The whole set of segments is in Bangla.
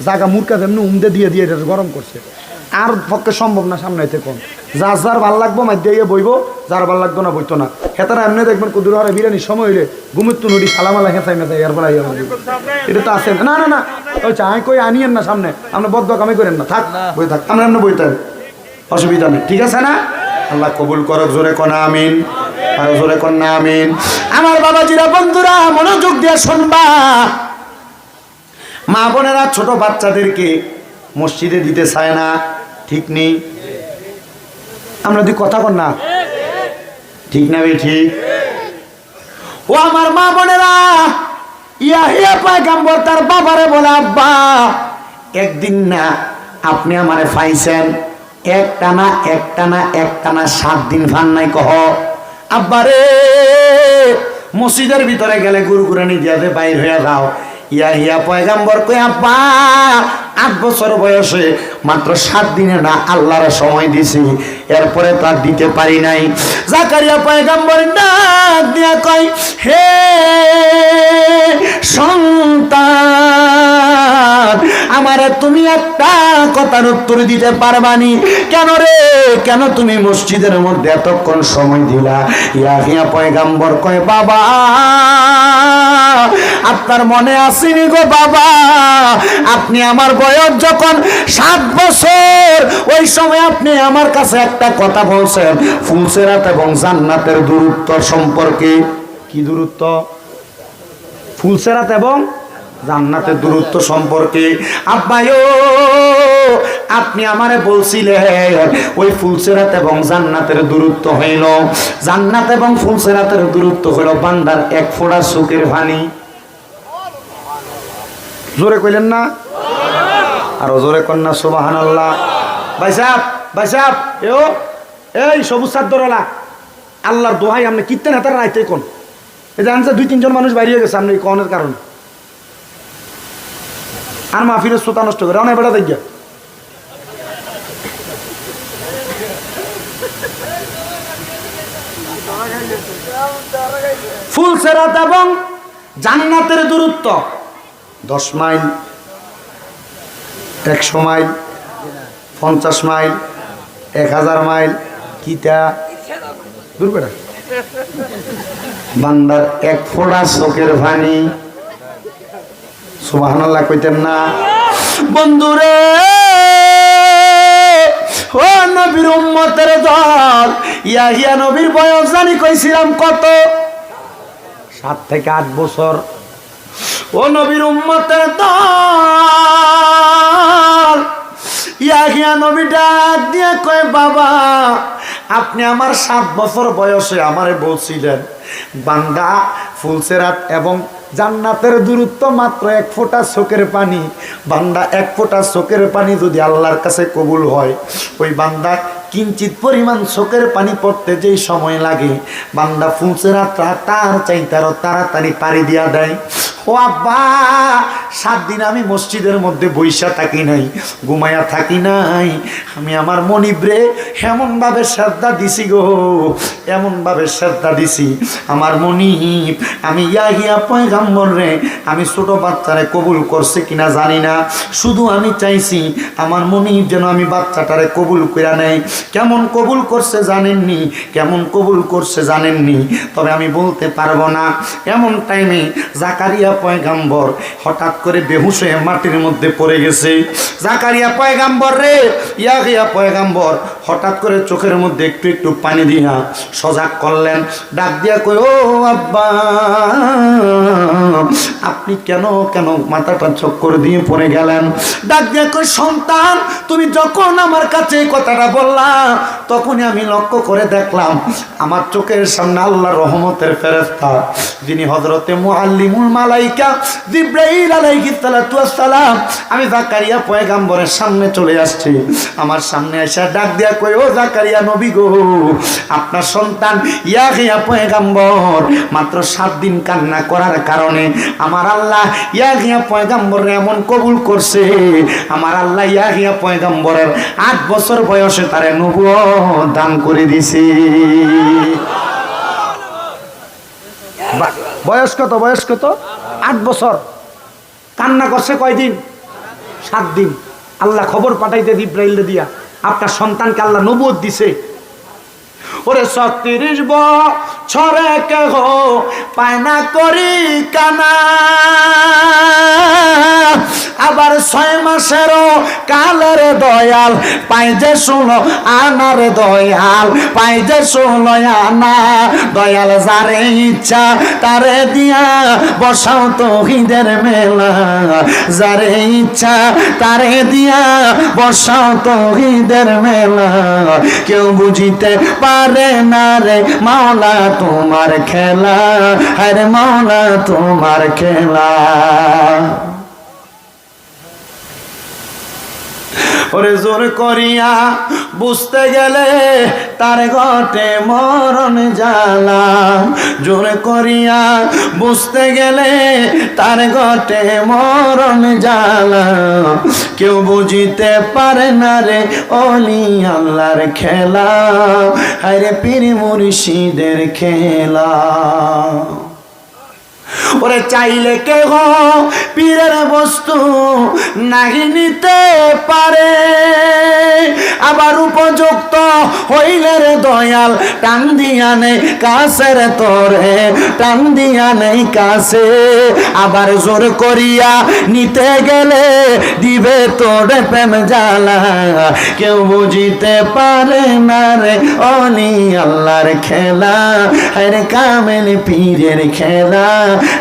জায়গা মুরকা যেমনি উমদে দিয়ে দিয়ে এটা গরম করছে আর পক্ষে সম্ভব না সামনে হইতে কম যার যার ভাল লাগবো মাধ্যে গিয়ে বইব যার ভাল লাগতো না বইতো না হেতারা এমনি দেখবেন কুদুর হরে বিরিয়ানি সময় হইলে ঘুমুত্তু নদী সালামালা হেঁচাই মেঁচাই এর বেলা এটা তো আছে না না না ওই চাই কই আনিয়েন না সামনে আপনার বদ্ধ কামাই করেন না থাক বই থাক আমরা এমনি বইতে অসুবিধা নেই ঠিক আছে না আল্লাহ কবুল করক জোরে কোন আমিন আর জোরে কোন না আমিন আমার বাবাজিরা বন্ধুরা মনোযোগ দিয়ে শুনবা মা বোনেরা ছোট বাচ্চাদেরকে মসজিদে দিতে চায় না ঠিক নেই আমরা যদি কথা কর না ঠিক না বে ঠিক ও আমার মা বোনেরা ইয়াহিয়া পয়গম্বর তার বাবারে বলে আব্বা একদিন না আপনি আমারে পাইছেন একটানা 7 দিন ফান নাই কহ আব্বারে মসজিদের ভিতরে গেলে গুরগুরানি দিয়াতে বাইর হয়ে যাও ইয়াহিয়া পয়গম্বর কই আব্বা 8 বছর বয়সে মাত্র 7 দিনে না আল্লাহর সময় দিছি এরপরে তার দিতে পারি নাই জাকারিয়া পয়গম্বর ডাক দিয়া কই হে সন্তান আমারে তুমি একটা কথার উত্তর দিতে পারবানি কেন রে কেন তুমি মসজিদের মধ্যে এতক্ষণ সময় দিলা ইয়াহিয়া পয়গম্বর কয় বাবা আপনার মনে আসেনি গো বাবা আপনি আমার বয়স যখন 7 বছর ওই সময় আপনি আমার কাছে একটা কথা বলছেন ফুলসেরাত এবং জান্নাতের দূরত্ব সম্পর্কে কি দূরত্ব ফুলসেরাত এবং জান্নাতের দূরত্ব সম্পর্কে আব্বায়ো আপনি আমারে বলছিলেন ওই ফুলসেরাত এবং জান্নাতের দূরত্ব হইল জান্নাত এবং ফুলসেরাতের দূরত্ব হইল বান্দার 1 ফোঁটা চোখের পানি জোরে কইলেন না আর জোরে কন্যা সুবহানাল্লাহ ভাই সাহেব এই সবুজ চাদরওয়ালা আল্লাহর দোহাই আপনি কীর্তন হাতার রাইতে কোন এই জানেন যে 2-3 জন মানুষ বাইরে গেছে আপনি কোনের কারণে আর মাহফিলের শ্রোতা নষ্ট করে অনেক বেড়া দেখিয়া ফুলসেরাত এবং জান্নাতের দূরত্ব 10 মাইল 100 মাইল 50 মাইল 1000 মাইল কিতা দূর বেড়া বান্দার 1 ফোঁটা চোখের পানি সুবহানাল্লাহ কইতেন না বন্ধুরে ও নবীর উম্মতের দল ইয়াহিয়া নবীর বয়স জানি কইছিলাম কত 7 থেকে 8 বছর ও নবীর উম্মতের দল ইয়াহিয়া নবী ডাক দিয়ে কয় বাবা আপনি আমার 7 বছর বয়সে আমারে বলছিলেন বান্দা ফুলসেরাত এবং জান্নাতের দূরত্ব মাত্র 1 ফোঁটা চোখের পানি বান্দা 1 ফোঁটা চোখের পানি যদি আল্লাহর কাছে কবুল হয় ওই বান্দা কিঞ্চিত পরিমাণ চোখের পানি পড়তে যেই সময় লাগে বান্দা ফুলসেরাতটা তার চাইতে আরো তাড়াতাড়ি পাড়ি দিয়া দেয় ও আব্বা 7 দিন আমি মসজিদের মধ্যে বইসা থাকি নাই ঘুমায়া থাকি নাই আমি আমার মনিবরে এমনভাবে শ্রদ্ধা দিছি গো এমনভাবে শ্রদ্ধা দিছি আমার মনিব আমি ইয়াহিয়া পয়গম্বর রে আমি ছোট বাচ্চারে কবুল করছে কিনা জানি না শুধু আমি চাইছি আমার মনিব যেন আমি বাচ্চাটারে কবুল করে নেয় কেমন কবুল করছে জানেননি কেমন কবুল করছে জানেননি তবে আমি বলতে পারবো না এমন টাইমে জাকারিয়া পয়গম্বর হঠাৎ করে বেহুশ হয়ে মাটির মধ্যে পড়ে গেছে জাকারিয়া পয়গম্বর রে ইয়াহিয়া পয়গম্বর হঠাৎ করে চোখের মধ্যে একটু একটু পানি দিয়া সজাগ করলেন ডাক দিয়া কই ও আব্বা আপনি কেন মাথাটা চক্কর দিয়ে পড়ে গেলেন ডাক দিয়া কই সন্তান তুমি যখন আমার কাছে এই কথাটা বললা তখনই আমি লক্ষ্য করে দেখলাম আমার চোখের সামনে আল্লাহর রহমতের ফেরেশতা যিনি হযরতে মুআল্লিমুল মালাইকা জিবরাইল আলাইহিস সালাতু ওয়াস সালাম আমি জাকারিয়া পয়গম্বরের সামনে চলে আসছি আমার সামনে এসে ডাক দিয়া কই ও জাকারিয়া নবী গো আপনার সন্তান ইয়াহিয়া পয়গম্বর মাত্র 7 দিন কান্না করার কারণে আমার আল্লাহ ইয়াহিয়া পয়গম্বরের এমন কবুল করছে আমার আল্লাহ ইয়াহিয়া পয়গম্বরের 8 বছর বয়সে তারে নবুয়ত দান করে দিয়েছে বয়স কত 8 বছর কান্না করছে কয়দিন 7 দিন আল্লাহ খবর পাঠাইতে জিব্রাইল দিয়া আপনার সন্তানকে আল্লাহ নবুয়ত দিছে। ওরে 36 বছরে কেহ পায় না করি কানা, আবার 6 মাসেরও কালের দয়াল পাই যে 16 আনার দয়াল পাই যে 16 আনা। দয়াল যারে ইচ্ছা তারে দিয়া বসাও তৌহিদের মেলা, যারে ইচ্ছা তারে দিয়া বসাও তৌহিদের মেলা। কেউ বুঝিতে পারে না রে মাওলা তোমার খেলা, আরে মাওলা তোমার খেলা। ওরে জোর করিয়া বুঝতে গেলে তার ঘটে মরণ জ্বালা, জোর করিয়া বুঝতে গেলে তার ঘটে মরণ জ্বালা। কেউ বুঝিতে পারে না রে ওলি আল্লাহর খেলা, আরে পীর মুর্শিদের খেলা। ওরে চাইলে কেহ পীরের বস্তু নাহি নিতে পারে, আবার উপযুক্ত হইলে রে দয়াল টান দিয়া নেই কাছের তোরে, টান দিয়া নেই কাছে। আবার জোর করিয়া নিতে গেলে দিবে তোরে প্রেম জ্বালা। কেউ বুঝিতে পারে না রে ওলি আল্লাহর খেলা, আরে কামেল পীরের খেলা,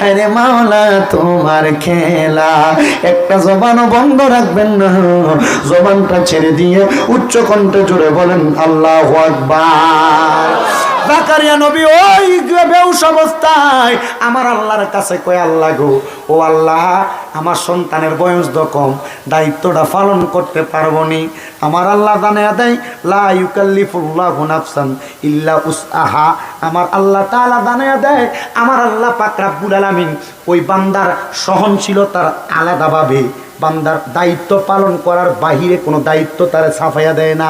আরে মাওলা তোমার খেলা। একটা জবানও বন্ধ রাখবেন না, জবানটা ছেড়ে দিয়ে উচ্চ কণ্ঠে জোরে বলেন আল্লাহু আকবার। জাকারিয়া নবী ওই বেহুশ অবস্থায় আমার আল্লাহর কাছে কয়, আল্লাহ গো, ও আল্লাহ আমার সন্তানের বয়স তো কম, দায়িত্বটা পালন করতে পারবো নি। আমার আল্লাহ জানায়া দেয় লা ইউকাল্লিফুল্লাহু নাফসান ইল্লা উসআহা। আমার আল্লাহ তাআলা জানায়া দেয়, আমার আল্লাহ পাক রব্বুল আলামিন ওই বান্দার সহনশীলতার আলাদাভাবে বান্দার দায়িত্ব পালন করার বাহিরে কোনো দায়িত্ব তারা ছাপাইয়া দেয় না।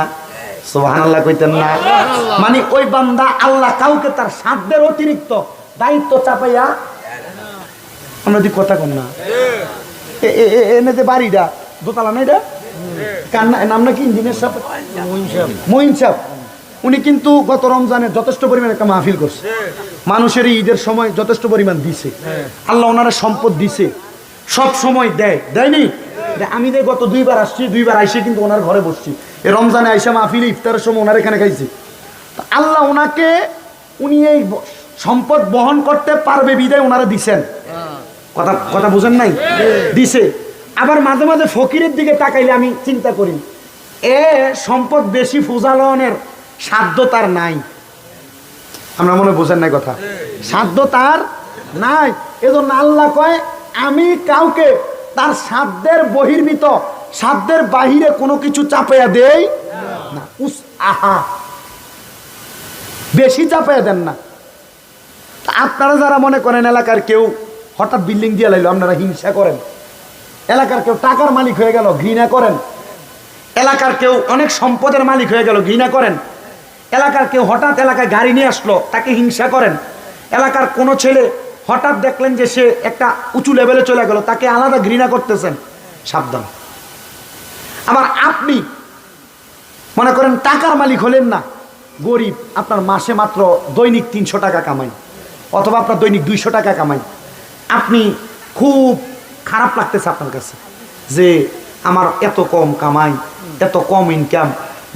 সুবহানাল্লাহ কইতেন না? মানে ওই বান্দা আল্লাহ কাউকে তার সাধ্যের অতিরিক্ত দায়িত্ব চাপাইয়া, আমরা যদি কথা কম না এনে যে বাড়িটা দোতলা না, এটা নাম নাকি ইঞ্জিনিয়ার সাহেব মঈন সাহেব, উনি কিন্তু গত রমজানে যথেষ্ট পরিমাণ একটা মাহফিল করছে, মানুষের ঈদের সময় যথেষ্ট পরিমাণ দিছে, আল্লাহ ওনারা সম্পদ দিছে, সব সময় দেয়, দেয়নি? আমি যে গত 2 বার আসছি, 2 বার আইসে কিন্তু ওনার ঘরে বসছি, এই রমজানে আইসা মাহফিলে ইফতারের সময় ওনার এখানে খাইছি। আল্লাহ ওনাকে উনি এই সম্পদ বহন করতে পারবে বিদায় ওনারা দিছেন। কথা কথা বুঝেন নাই? দিছে। আবার মাঝে মাঝে ফকিরের দিকে তাকাইলে আমি চিন্তা করি, এ সম্পদ বেশি ফুজালনের সাধ্য তার নাই। আমরা মনে বুঝেন নাই কথা? সাধ্য তার নাই। এজন্য আল্লাহ কয়, আমি কাউকে তার সাধ্যের বহির্ভূত, সাধ্যের বাহিরে কোনো কিছু চাপাইয়া দেই না। আহা, বেশি চাপাইয়া দেন না। আপনারা যারা মনে করেন এলাকার কেউ হঠাৎ বিল্ডিং দিয়ে লাইলো, আপনারা হিংসা করেন। এলাকার কেউ টাকার মালিক হয়ে গেল, ঘৃণা করেন। এলাকার কেউ অনেক সম্পদের মালিক হয়ে গেল, ঘৃণা করেন। এলাকার কেউ হঠাৎ এলাকায় গাড়ি নিয়ে আসলো, তাকে হিংসা করেন। এলাকার কোনো ছেলে হঠাৎ দেখলেন যে সে একটা উঁচু লেভেলে চলে গেল, তাকে আলাদা ঘৃণা করতেছেন। সাবধান। আবার আপনি মনে করেন টাকার মালিক হলেন না, গরিব, আপনার মাসে মাত্র দৈনিক 300 টাকা কামাই, অথবা আপনার দৈনিক 200 টাকা কামাই। আপনি খুব খারাপ লাগতেছে আপনার কাছে যে আমার এত কম কামাই, এত কম ইনকাম।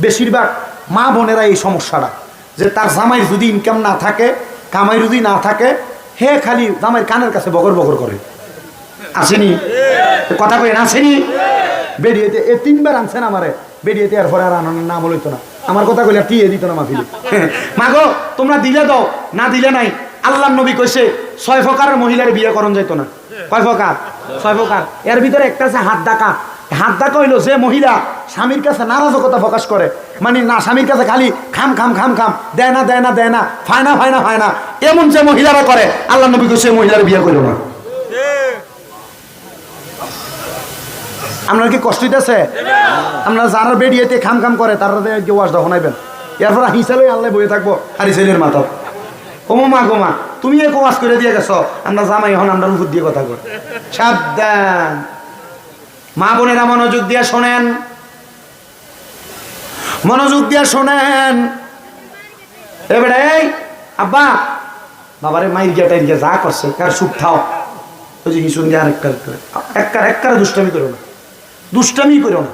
বেশিরভাগ মা বোনেরা এই সমস্যাটা, যে তার জামাইয়ের যদি ইনকাম না থাকে, কামাই যদি না থাকে, হে খালি জামাইয়ের কানের কাছে বগর বগর করে। আসেনি কথা কই? আসেনি? বেরিয়েতে 3 বার আনছেন আমারে, বেরিয়েতে আর পরে আর আনানোর নাম লইতো না। আমার কথা কইলে টিয়ে দিত না মাহফিলে। মাগো তোমরা দিলে দাও, না দিলে নাই। আল্লাহর নবী কইছে 6 প্রকারের মহিলার বিয়ে করণ যাইতো না। কয় প্রকার? 6 প্রকার। এর ভিতরে একটা আছে হাত ডাকা। হাত ডাকা হইলো যে মহিলা স্বামীর কাছে নারাজকতা প্রকাশ করে, মানে না স্বামীর কাছে খালি খাম খাম খাম খাম, দেয় না দেয় না দেয় না, ফায়না ফায়না ফায়না, এমন যে মহিলারা করে, আল্লাহ নবী কইছে মহিলার বিয়ে করলো না। আপনার কি কষ্ট হইতেছে? আপনারা যারা বেরিয়েতে খাম খাম করে তারা ওয়াজ দখনাইবেন, এরপর হিসাবে আল্লাহ বয়ে থাকবো হারি ছেলের মাথা। ওমা মা গো মা, তুমি এক ওয়াজ করে দিয়ে গেছো, আমরা জামাই এখন আমরা উপর দিয়ে কথা কর। সাবধান, মা বোনেরা মনোযোগ দিয়ে শোনেন, মনোযোগ দিয়ে শোনেন। এবারে এই আব্বা বাবারে মাইর গিয়া টাইর গিয়া যা করছে কার সুখ খাও, ওই যে কি শুনছি আরেকটা দুষ্টামি করো না, দুষ্টামি করো না।